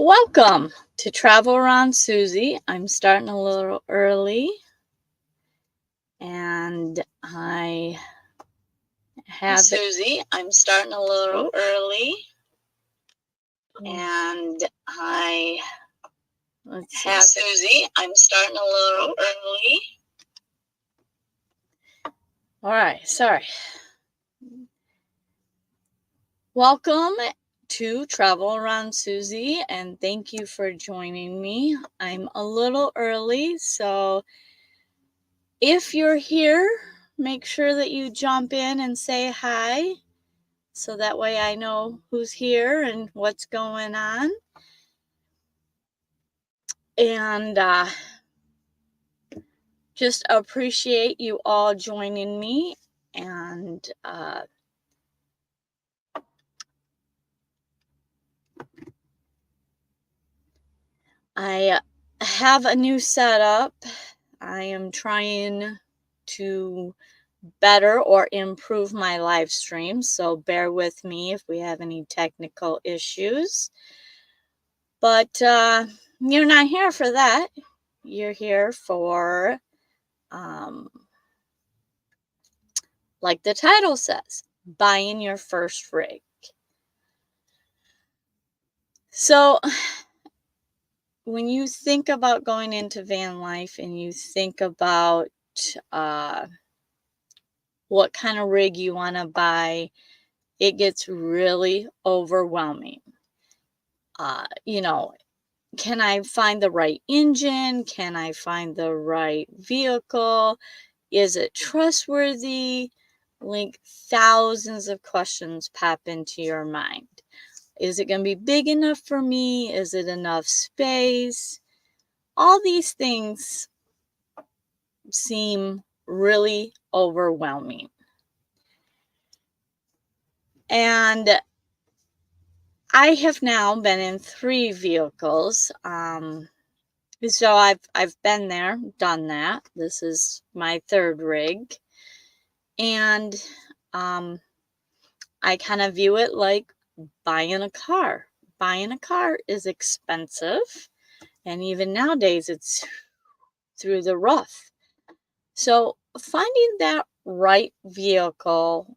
Welcome to Travel Around Susie. I'm starting a little early and I have Susie, I'm starting a little early and I have Susie, I'm starting a little early. All right, sorry. Welcome to Travel Around Susie and thank you for joining me. I'm a little early, so if you're here, make sure that you jump in and say hi. So that way I know who's here and what's going on. And just appreciate you all joining me. And I have a new setup. I am trying to better or improve my live stream. So bear with me if we have any technical issues. But you're not here for that. You're here for, like the title says, buying your first rig. So when you think about going into van life and you think about what kind of rig you want to buy, it gets really overwhelming. Can I find the right engine? Can I find the right vehicle? Is it trustworthy? Like thousands of questions pop into your mind. Is it going to be big enough for me? Is it enough space? All these things seem really overwhelming. And I have now been in 3 vehicles. So I've been there, done that. This is my 3rd rig. And I kind of view it like buying a car. Buying a car is expensive. And even nowadays, it's through the roof. So finding that right vehicle,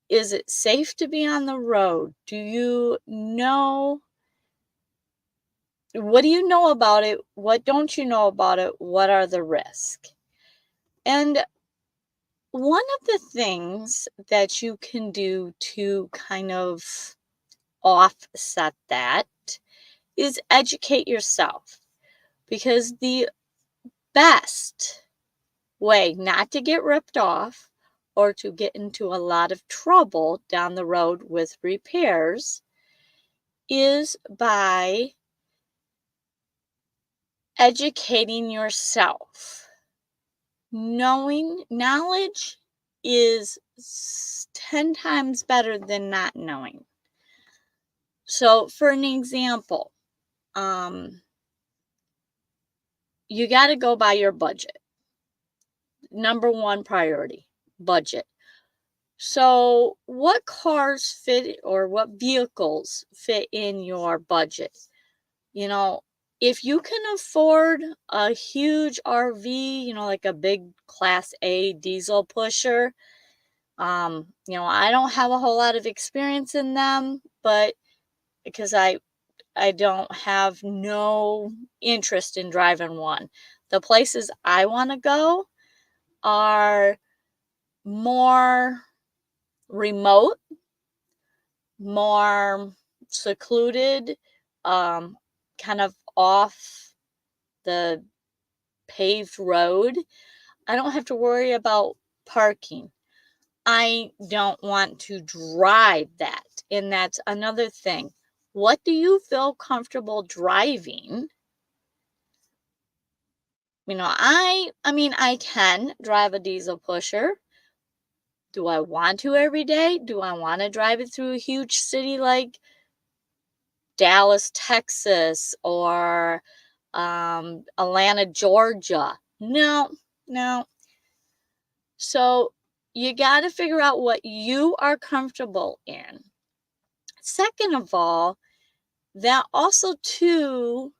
is it safe to be on the road? Do you know? What do you know about it? What don't you know about it? What are the risks? And one of the things that you can do to kind of offset that is educate yourself. Because the best way not to get ripped off or to get into a lot of trouble down the road with repairs is by educating yourself. Knowledge is 10 times better than not knowing. So for an example, you got to go by your budget. Number 1 priority, budget. So what cars fit or what vehicles fit in your budget? If you can afford a huge RV, like a big Class A diesel pusher, I don't have a whole lot of experience in them, but because I don't have no interest in driving one. The places I want to go are more remote, more secluded, kind of off the paved road. I don't have to worry about parking. I don't want to drive that. And that's another thing. What do you feel comfortable driving? I can drive a diesel pusher. Do I want to every day? Do I want to drive it through a huge city like Dallas, Texas, or Atlanta, Georgia? No. So you got to figure out what you are comfortable in. Second of all, that also too,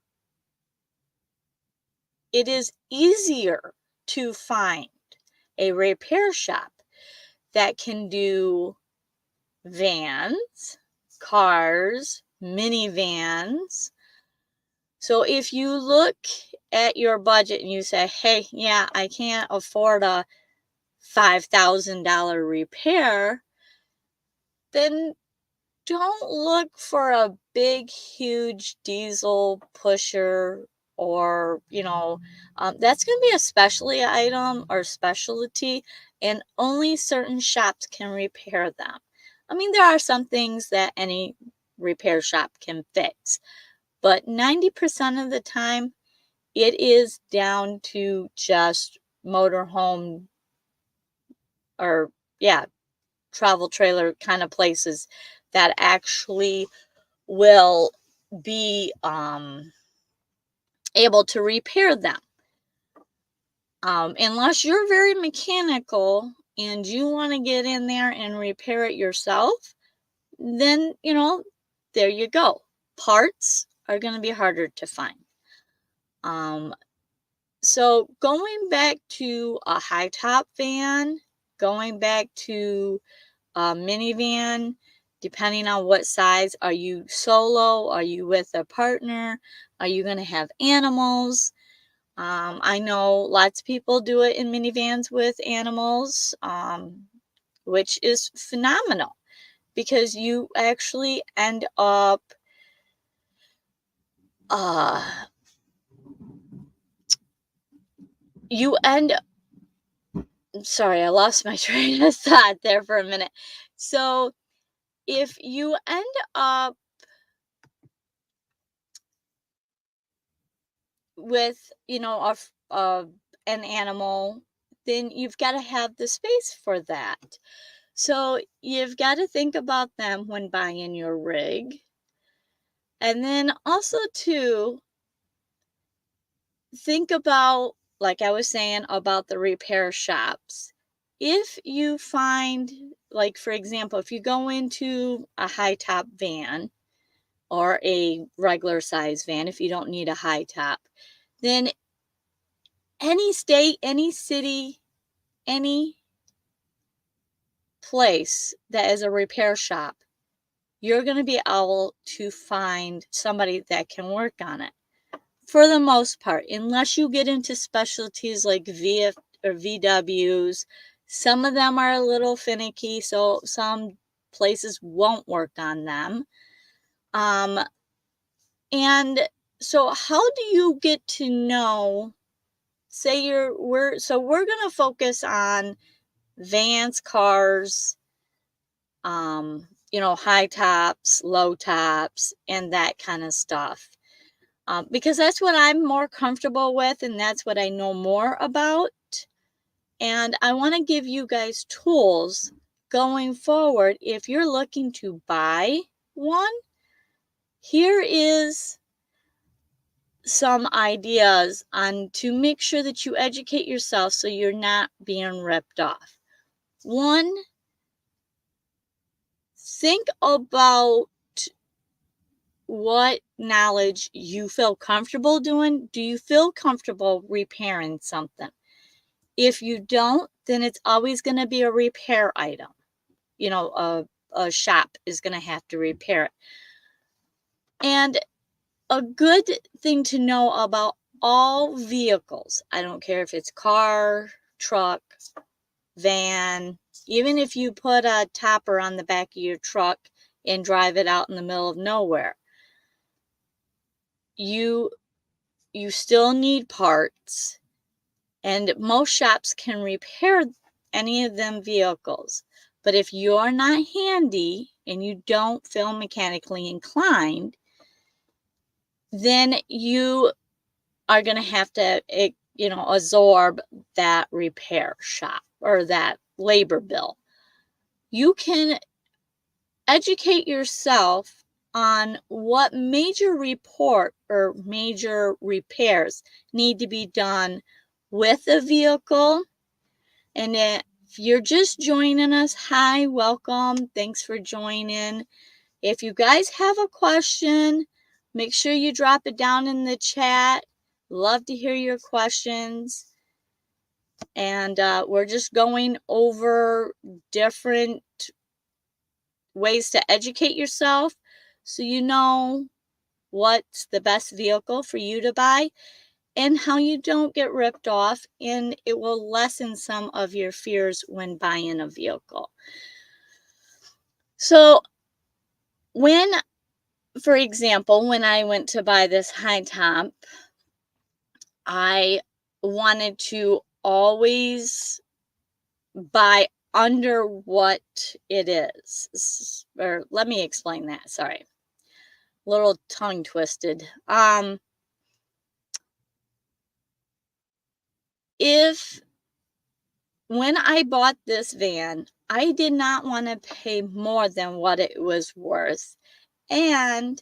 it is easier to find a repair shop that can do vans, cars, minivans. So if you look at your budget and you say, hey, yeah, I can't afford a $5,000 repair, then don't look for a big, huge diesel pusher or, that's going to be a specialty item or specialty, and only certain shops can repair them. I mean, there are some things that any repair shop can fix, but 90% of the time, it is down to just motorhome or, yeah, travel trailer kind of places that actually will be able to repair them. Unless you're very mechanical and you want to get in there and repair it yourself, then, there you go. Parts are going to be harder to find. So going back to a high top van, going back to a minivan, depending on what size, are you solo? Are you with a partner? Are you going to have animals? I know lots of people do it in minivans with animals, which is phenomenal because you actually end up you end sorry, I lost my train of thought there for a minute. So if you end up with, an animal, then you've got to have the space for that. So you've got to think about them when buying your rig. And then also too, think about, like I was saying, about the repair shops. If you find, like, for example, if you go into a high top van or a regular size van, if you don't need a high top, then any state, any city, any place that is a repair shop, you're going to be able to find somebody that can work on it. For the most part, unless you get into specialties like VF or VWs, some of them are a little finicky, so some places won't work on them. And so how do you get to know, say we're going to focus on vans, cars, high tops, low tops, and that kind of stuff. Because that's what I'm more comfortable with and that's what I know more about. And I want to give you guys tools going forward. If you're looking to buy one, here is some ideas on to make sure that you educate yourself so you're not being ripped off. One, think about what knowledge you feel comfortable doing. Do you feel comfortable repairing something? If you don't, then it's always going to be a repair item. A shop is going to have to repair it. And a good thing to know about all vehicles, I don't care if it's car, truck, van, even if you put a topper on the back of your truck and drive it out in the middle of nowhere, you still need parts, and most shops can repair any of them vehicles. But if you're not handy and you don't feel mechanically inclined, then you are going to have to, absorb that repair shop or that labor bill. You can educate yourself on what major report or major repairs need to be done with a vehicle. And if you're just joining us, hi, welcome. Thanks for joining. If you guys have a question, make sure you drop it down in the chat. Love to hear your questions. And we're just going over different ways to educate yourself so you know what's the best vehicle for you to buy and how you don't get ripped off, and it will lessen some of your fears when buying a vehicle. So when, for example, when I went to buy this high top, I wanted to always buy under what it is. Or let me explain that. Sorry. Little tongue twisted. When I bought this van, I did not want to pay more than what it was worth. And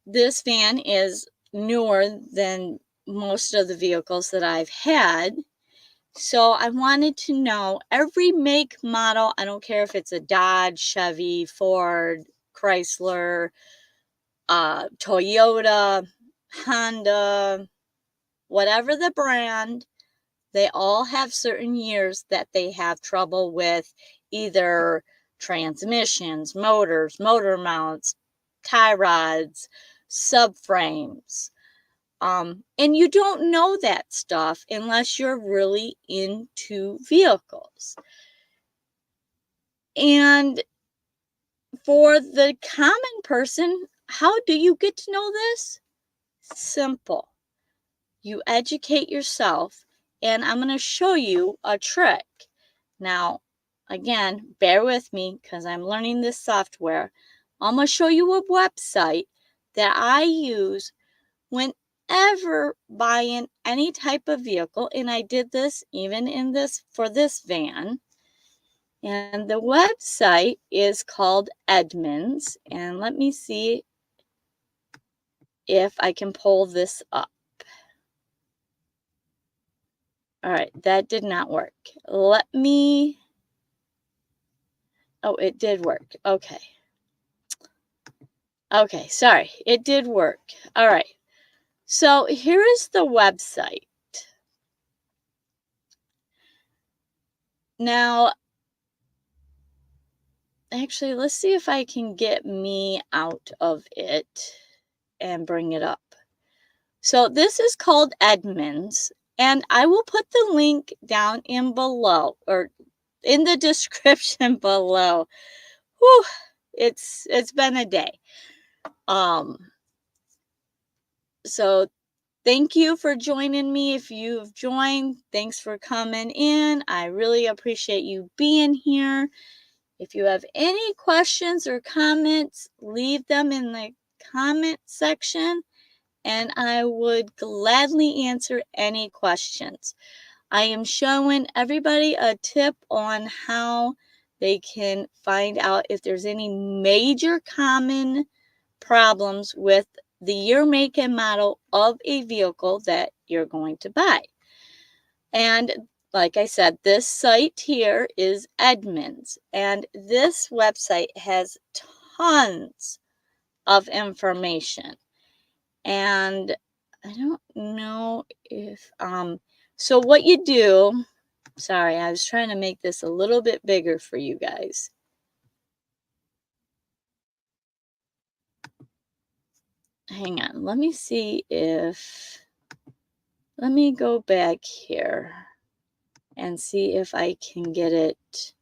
this van is newer than most of the vehicles that I've had. So I wanted to know every make, model. I don't care if it's a Dodge, Chevy, Ford, Chrysler, Toyota, Honda, whatever the brand, they all have certain years that they have trouble with either transmissions, motors, motor mounts, tie rods, subframes. And you don't know that stuff unless you're really into vehicles. And for the common person, how do you get to know this? Simple. You educate yourself, and I'm going to show you a trick. Now, again, bear with me because I'm learning this software. I'm going to show you a website that I use whenever buying any type of vehicle, and I did this even for this van. And the website is called Edmunds, and let me see if I can pull this up. All right, that did not work. Oh, it did work. Okay. Okay, sorry. It did work. All right. So here is the website. Now, actually, let's see if I can get me out of it and bring it up. So this is called Edmunds, and I will put the link down in below or in the description below. Whew, it's been a day. So thank you for joining me. If you've joined, thanks for coming in. I really appreciate you being here. If you have any questions or comments, leave them in the comment section, and I would gladly answer any questions. I am showing everybody a tip on how they can find out if there's any major common problems with the year, make, and model of a vehicle that you're going to buy. And like I said, this site here is Edmunds, and this website has tons of information. And I don't know if, so what you do, sorry, I was trying to make this a little bit bigger for you guys. Hang on, let me see if, let me go back here and see if I can get it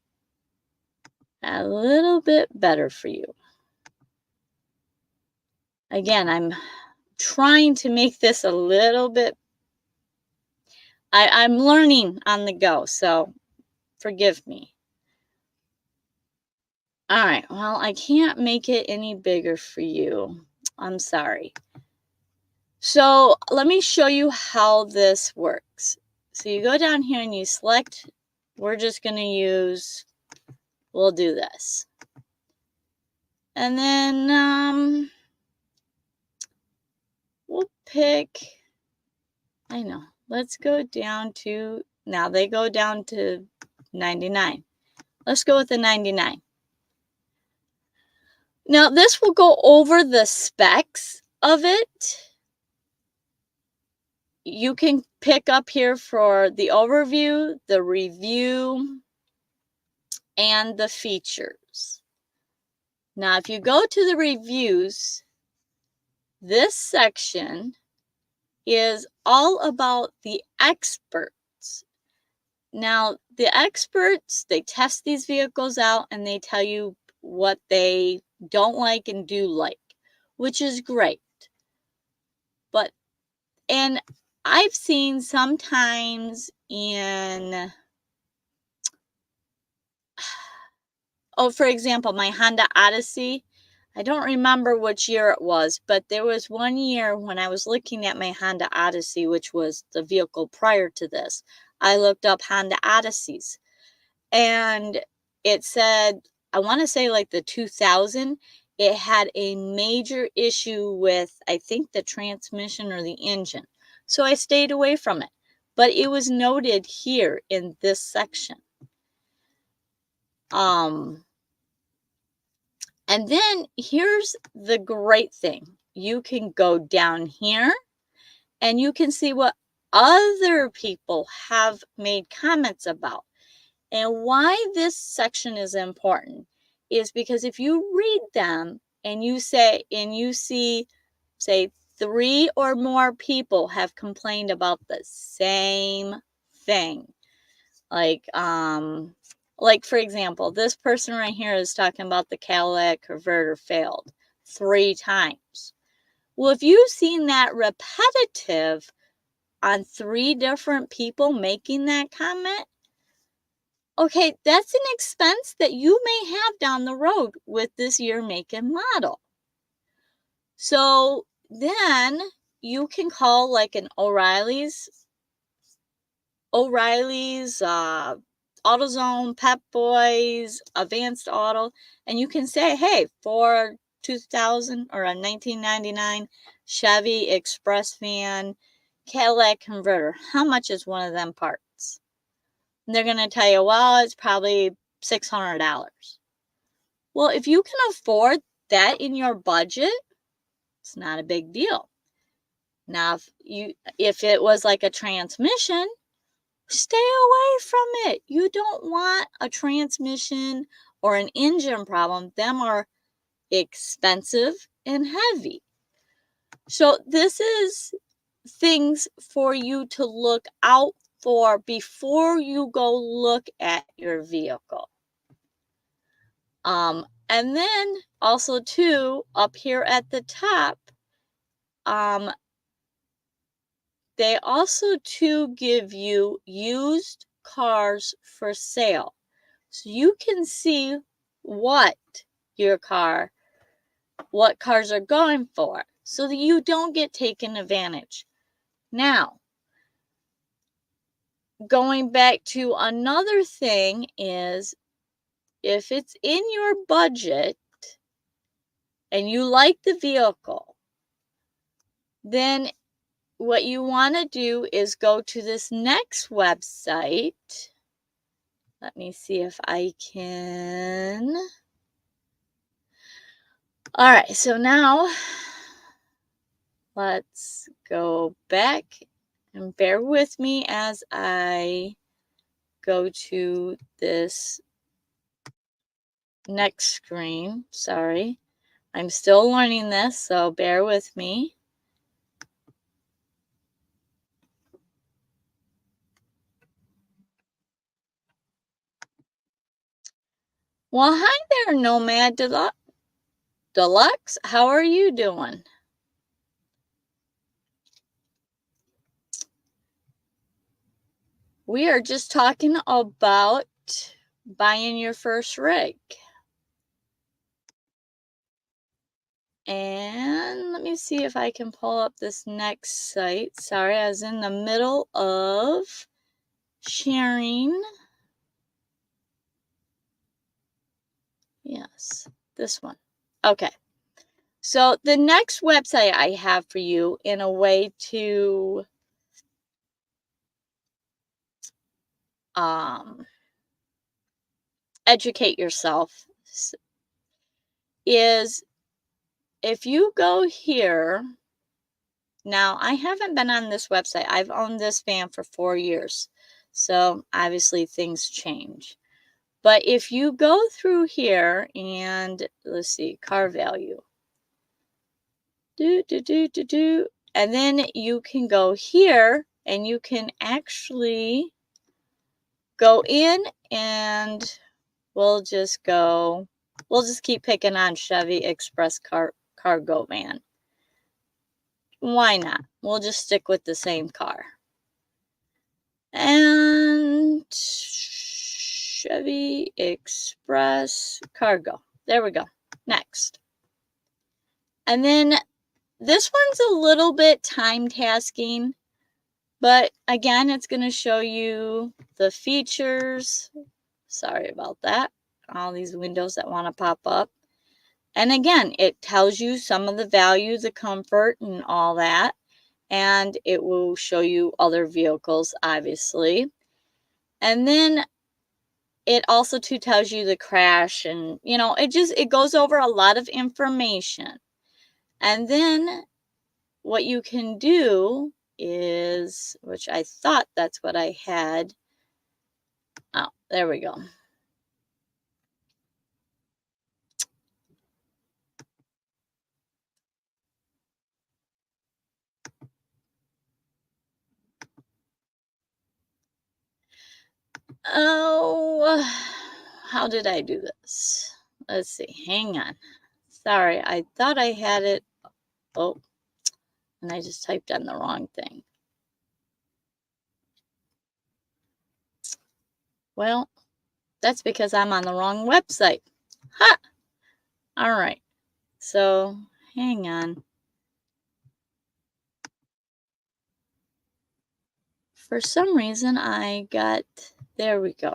a little bit better for you. Again, I'm trying to make this a little bit, I'm learning on the go, so forgive me. All right, well, I can't make it any bigger for you. I'm sorry. So let me show you how this works. So you go down here and you select, we're just going to use, we'll do this. And then we'll pick, I know, let's go down to, now they go down to 99. Let's go with the 99. Now, this will go over the specs of it. You can pick up here for the overview, the review, and the features. Now, if you go to the reviews, this section is all about the experts. Now, the experts, they test these vehicles out and they tell you what they don't like and do like, which is great. But, and I've seen sometimes in, oh, for example, my Honda Odyssey, I don't remember which year it was, but there was one year when I was looking at my Honda Odyssey, which was the vehicle prior to this. I looked up Honda Odysseys and it said, I want to say like the 2000, it had a major issue with, I think, the transmission or the engine. So I stayed away from it. But it was noted here in this section. And then here's the great thing. You can go down here and you can see what other people have made comments about. And why this section is important is because if you read them and you say, and you see, say, 3 or more people have complained about the same thing. Like for example, this person right here is talking about the catalytic converter failed 3 times. Well, if you've seen that repetitive on 3 different people making that comment, okay, that's an expense that you may have down the road with this year, make, and model. So then you can call like an O'Reilly's, AutoZone, Pep Boys, Advanced Auto, and you can say, hey, for 2000 or a 1999 Chevy Express van catalytic converter, how much is one of them parts? And they're going to tell you, well, it's probably $600. Well, if you can afford that in your budget, it's not a big deal. Now, if it was like a transmission, stay away from it. You don't want a transmission or an engine problem. Them are expensive and heavy. So this is things for you to look out for before you go look at your vehicle. And then also too, up here at the top, they also too give you used cars for sale. So you can see what cars are going for so that you don't get taken advantage. Now, going back to another thing is if it's in your budget and you like the vehicle, then what you want to do is go to this next website. Let me see if I can. All right, so now let's go back and bear with me as I go to this next screen. Sorry, I'm still learning this, so bear with me. Well, hi there, Nomad Deluxe. How are you doing? We are just talking about buying your first rig. And let me see if I can pull up this next site. Sorry, I was in the middle of sharing. Yes, this one. Okay. So the next website I have for you in a way to educate yourself is if you go here, now I haven't been on this website. I've owned this van for 4 years. So obviously things change. But if you go through here and let's see, car value. And then you can go here and you can actually go in and we'll just keep picking on Chevy Express cargo van. Why not? We'll just stick with the same car. And Chevy Express cargo. There we go. Next. And then this one's a little bit time tasking, but again, it's going to show you the features. Sorry about that. All these windows that want to pop up. And again, it tells you some of the value, the comfort, and all that. And it will show you other vehicles, obviously. And then it also too tells you the crash, and it goes over a lot of information. And then what you can do is, which I thought that's what I had. Oh, there we go. Oh, how did I do this? Let's see. Hang on. Sorry, I thought I had it. Oh, and I just typed on the wrong thing. Well, that's because I'm on the wrong website. Ha! All right. So, hang on. For some reason, there we go.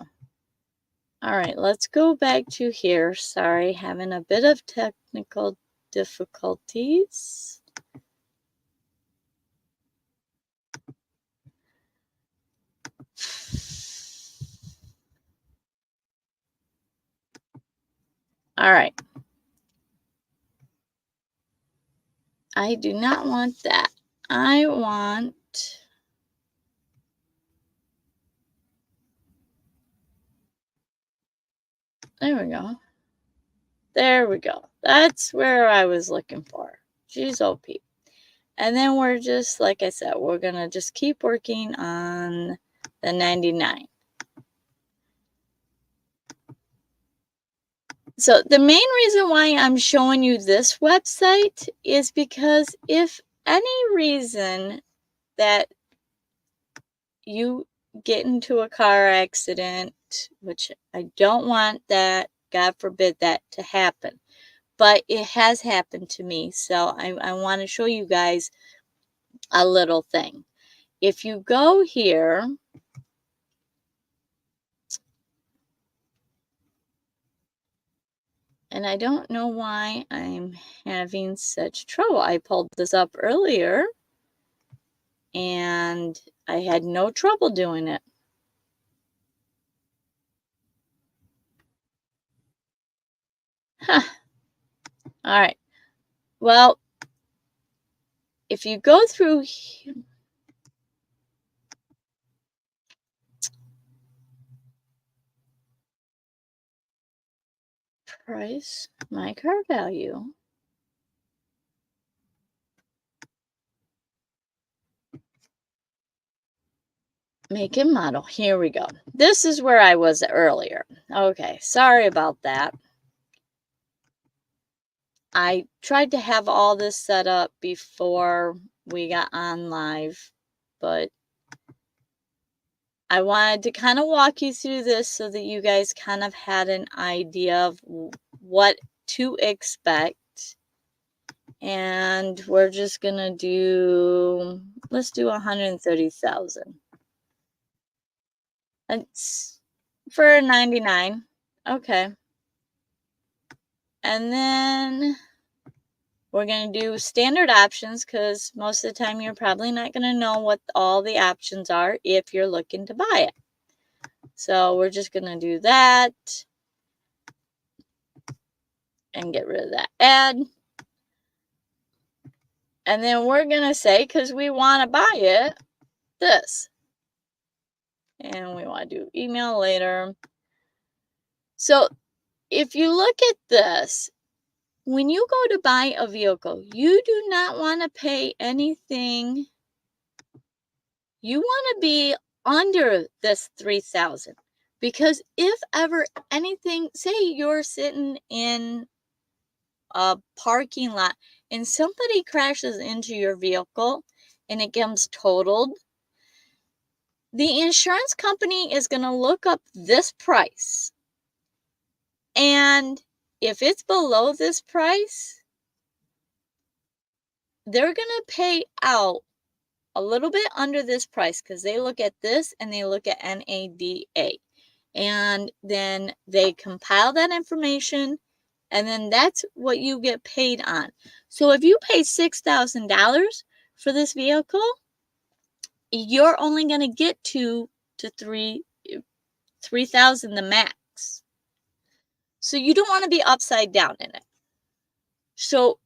All right, let's go back to here. Sorry, having a bit of technical difficulties. All right. I do not want that. I want... There we go. There we go. That's where I was looking for. Geez, OP. And then we're just, like I said, we're going to just keep working on the 99. So the main reason why I'm showing you this website is because if any reason that you get into a car accident, which I don't want that, God forbid that to happen, but it has happened to me. So I want to show you guys a little thing. If you go here, and I don't know why I'm having such trouble. I pulled this up earlier and I had no trouble doing it. Huh. All right. Well, if you go through here, price, my car value. Make and model. Here we go. This is where I was earlier. Okay, sorry about that. I tried to have all this set up before we got on live, but I wanted to kind of walk you through this so that you guys kind of had an idea of what to expect. And we're just going to let's do 130,000. It's for 99. Okay. And then we're going to do standard options because most of the time you're probably not going to know what all the options are if you're looking to buy it. So we're just going to do that. and get rid of that ad. And then we're going to say, because we want to buy it, this. And we want to do email later. So if you look at this, when you go to buy a vehicle, you do not want to pay anything. You want to be under this $3,000, because if ever anything, say you're sitting in a parking lot and somebody crashes into your vehicle and it gets totaled, the insurance company is going to look up this price. And if it's below this price, they're going to pay out a little bit under this price, because they look at this and they look at NADA. And then they compile that information, and then that's what you get paid on. So if you pay $6,000 for this vehicle, you're only going to get to 3,000 the max. So you don't want to be upside down in it. So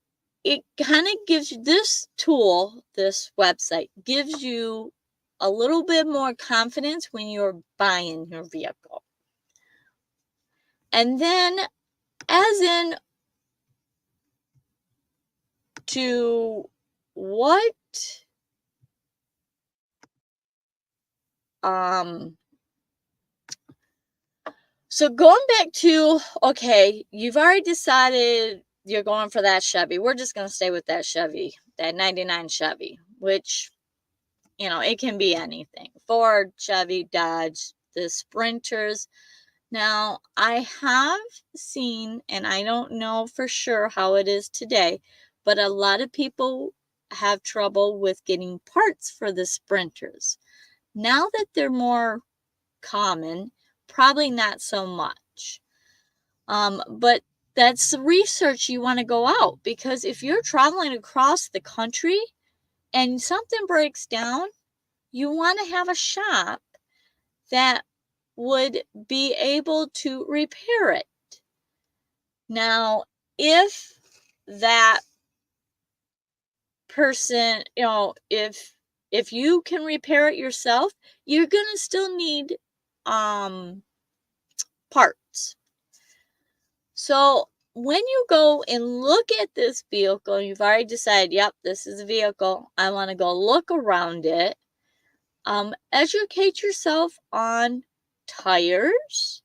it kind of gives you, this tool, this website gives you a little bit more confidence when you're buying your vehicle. And then, as in, to what so going back to, okay, you've already decided you're going for that Chevy. We're just going to stay with that Chevy, that 99 Chevy, which, you know, it can be anything. Ford, Chevy, Dodge, the Sprinters. Now, I have seen, and I don't know for sure how it is today, but a lot of people have trouble with getting parts for the Sprinters. Now that they're more common, probably not so much. But that's the research you want to go out, because if you're traveling across the country and something breaks down, you want to have a shop that would be able to repair it. Now, if that person, you know, if you can repair it yourself, you're going to still need parts. So when you go and look at this vehicle, you've already decided, yep, this is a vehicle, I want to go look around it. Educate yourself on tires.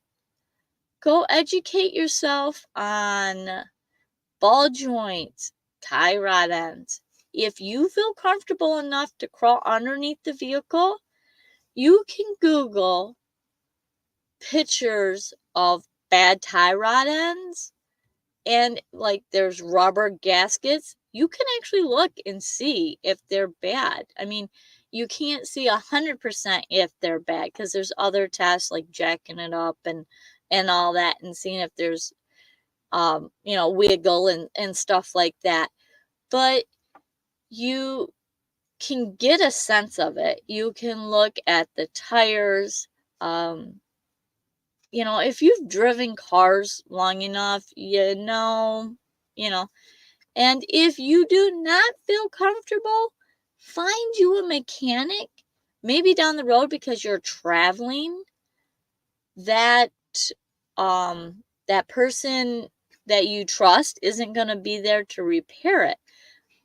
Go educate yourself on ball joints, tie rod ends. If you feel comfortable enough to crawl underneath the vehicle, you can Google pictures of bad tie rod ends, and like there's rubber gaskets. You can actually look and see if they're bad. I mean, you can't see 100% if they're bad, because there's other tests like jacking it up and all that, and seeing if there's you know, wiggle and stuff like that. But you can get a sense of it. You can look at the tires. You know, if you've driven cars long enough, you know. And if you do not feel comfortable, find you a mechanic, maybe down the road, because you're traveling, that that person that you trust isn't going to be there to repair it.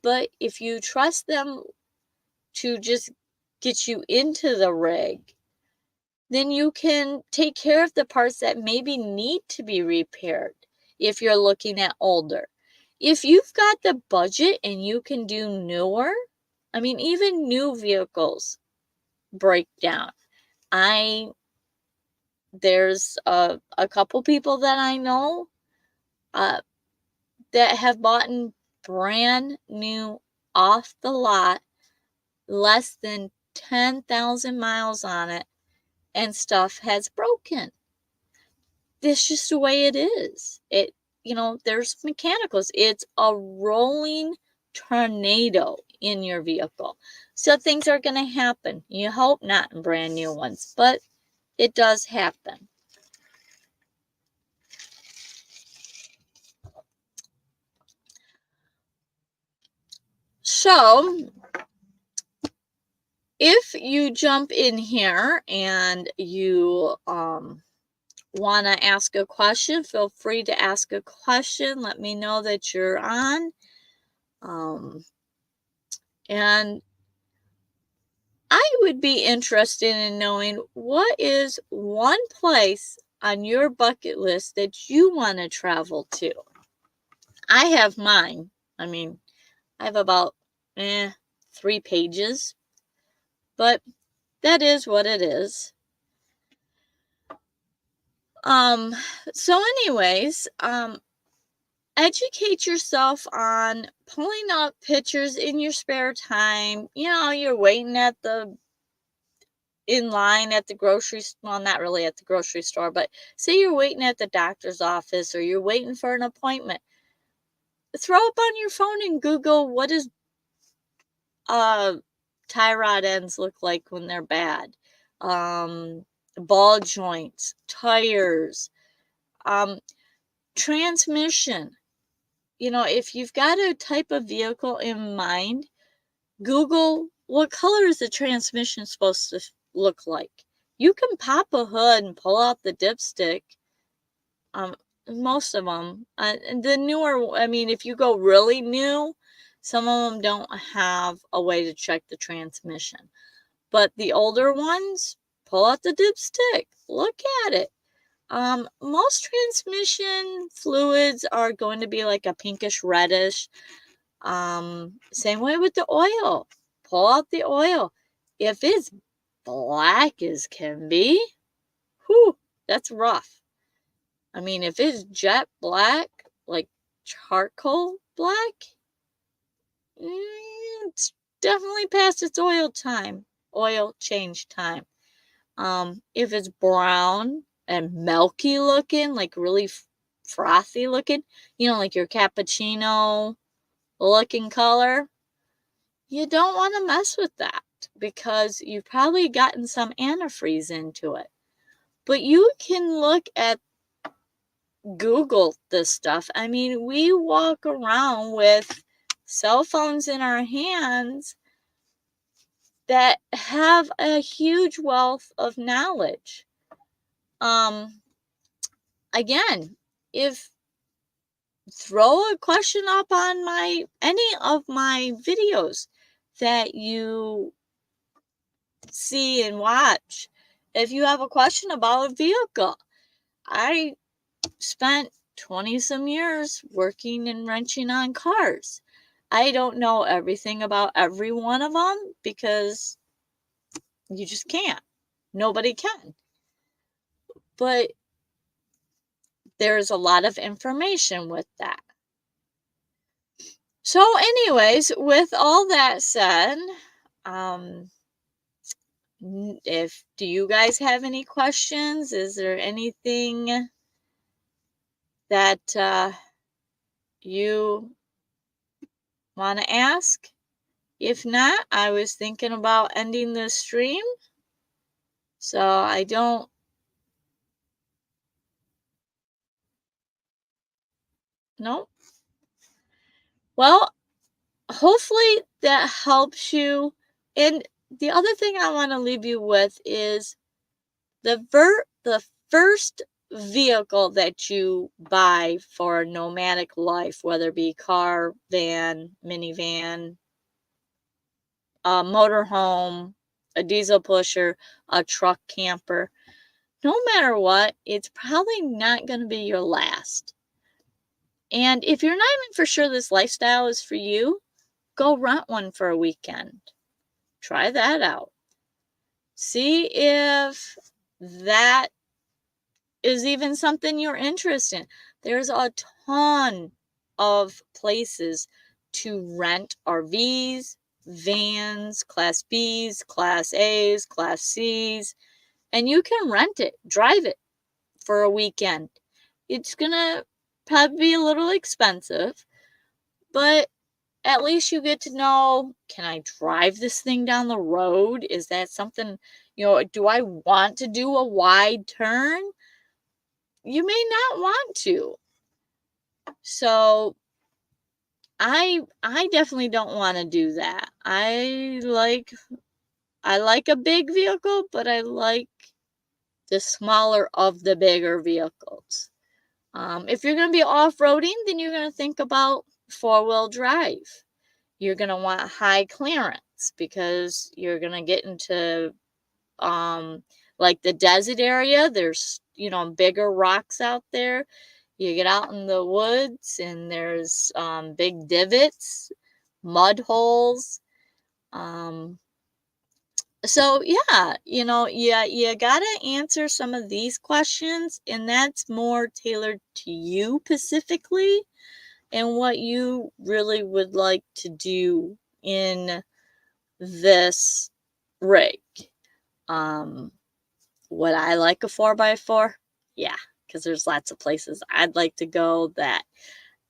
But if you trust them to just get you into the rig, then you can take care of the parts that maybe need to be repaired if you're looking at older. If you've got the budget and you can do newer, I mean, even new vehicles break down. There's a couple people that I know that have bought brand new, off the lot, less than 10,000 miles on it, and stuff has broken. That's just the way it is. You know, there's mechanicals. It's a rolling tornado in your vehicle. So things are going to happen. You hope not in brand new ones, but it does happen. So if you jump in here and you want to ask a question, feel free to ask a question. Let me know that you're on. And I would be interested in knowing, what is one place on your bucket list that you want to travel to? I have mine. I mean, I have about 3 pages, but that is what it is. So anyways, educate yourself on pulling up pictures in your spare time. You know, you're waiting in line at the grocery store. Well, not really at the grocery store, but say you're waiting at the doctor's office or you're waiting for an appointment. Throw up on your phone and Google, what does tie rod ends look like when they're bad? Ball joints, tires, transmission. You know, if you've got a type of vehicle in mind, Google, what color is the transmission supposed to look like? You can pop a hood and pull out the dipstick. Most of them. And the newer, I mean, if you go really new, some of them don't have a way to check the transmission. But the older ones, pull out the dipstick, look at it. Most transmission fluids are going to be like a pinkish reddish. Same way with the oil. Pull out the oil. If it's black as can be, whew, that's rough. I mean, if it's jet black, like charcoal black, it's definitely past its oil change time. If it's brown and milky looking, like really frothy looking, you know, like your cappuccino looking color, you don't want to mess with that because you've probably gotten some antifreeze into it. But you can look at Google this stuff. I mean, we walk around with cell phones in our hands that have a huge wealth of knowledge. Again, if throw a question up on any of my videos that you see and watch. If you have a question about a vehicle, I spent 20 some years working and wrenching on cars. I don't know everything about every one of them because you just can't. Nobody can. But there's a lot of information with that. So anyways, with all that said, do you guys have any questions? Is there anything that you want to ask? If not, I was thinking about ending this stream. So I don't. Nope. Well, hopefully that helps you. And the other thing I want to leave you with is the first vehicle that you buy for a nomadic life, whether it be car, van, minivan, a motorhome, a diesel pusher, a truck camper, no matter what, it's probably not going to be your last. And if you're not even for sure this lifestyle is for you, go rent one for a weekend. Try that out. See if that is even something you're interested in. There's a ton of places to rent RVs, vans, Class Bs, Class As, Class Cs, and you can rent it, drive it for a weekend. It's gonna probably be a little expensive, but at least you get to know, can I drive this thing down the road? Is that something, do I want to do a wide turn? You may not want to. So I definitely don't want to do that. I like a big vehicle, but I like the smaller of the bigger vehicles. If you're going to be off-roading, then you're going to think about four-wheel drive. You're going to want high clearance because you're going to get into like the desert area. There's, bigger rocks out there. You get out in the woods and there's big divots, mud holes. So yeah, you gotta answer some of these questions, and that's more tailored to you specifically and what you really would like to do in this rig. Would I like a 4x4? Yeah, because there's lots of places I'd like to go that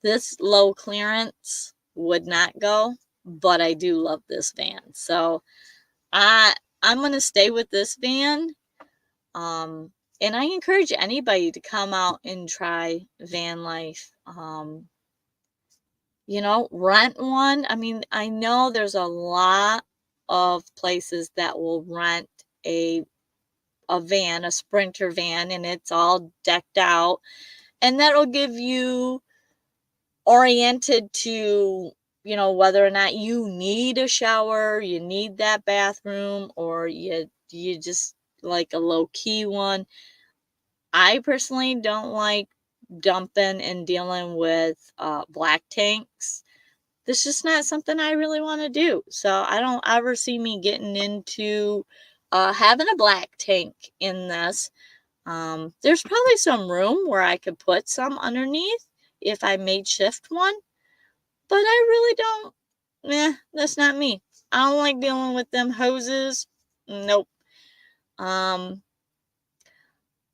this low clearance would not go, but I do love this van. So I'm going to stay with this van. And I encourage anybody to come out and try van life. Rent one. I mean, I know there's a lot of places that will rent a van, a Sprinter van, and it's all decked out. And that'll give you oriented to, whether or not you need a shower, you need that bathroom, or you just like a low-key one. I personally don't like dumping and dealing with black tanks. This is just not something I really want to do. So I don't ever see me getting into having a black tank in this. There's probably some room where I could put some underneath if I made shift one, but I really don't. That's not me. I don't like dealing with them hoses. Nope.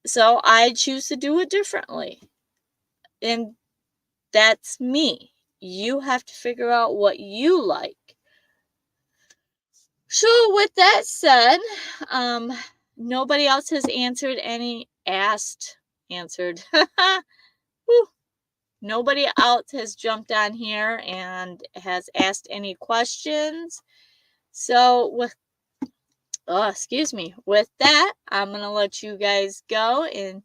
So I choose to do it differently. And that's me. You have to figure out what you like. So with that said, nobody else has answered. Nobody else has jumped on here and has asked any questions. So with that, I'm going to let you guys go, and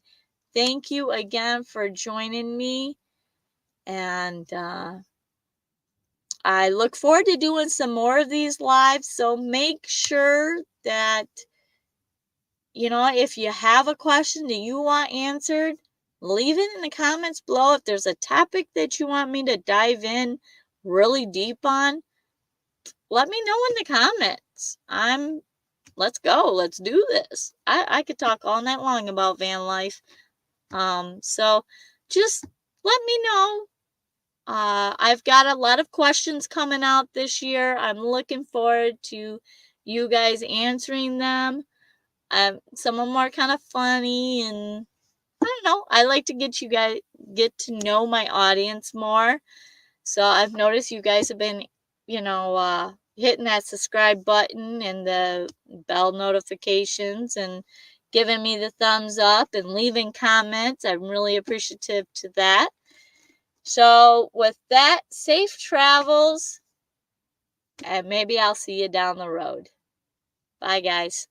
thank you again for joining me. And I look forward to doing some more of these lives. So make sure that, if you have a question that you want answered, leave it in the comments below. If there's a topic that you want me to dive in really deep on, let me know in the comments. Let's go. Let's do this. I could talk all night long about van life. So just let me know. I've got a lot of questions coming out this year. I'm looking forward to you guys answering them. Some of them are kind of funny, and I don't know. I like to get to know my audience more. So I've noticed you guys have been, hitting that subscribe button and the bell notifications and giving me the thumbs up and leaving comments. I'm really appreciative to that. So with that, safe travels, and maybe I'll see you down the road. Bye, guys.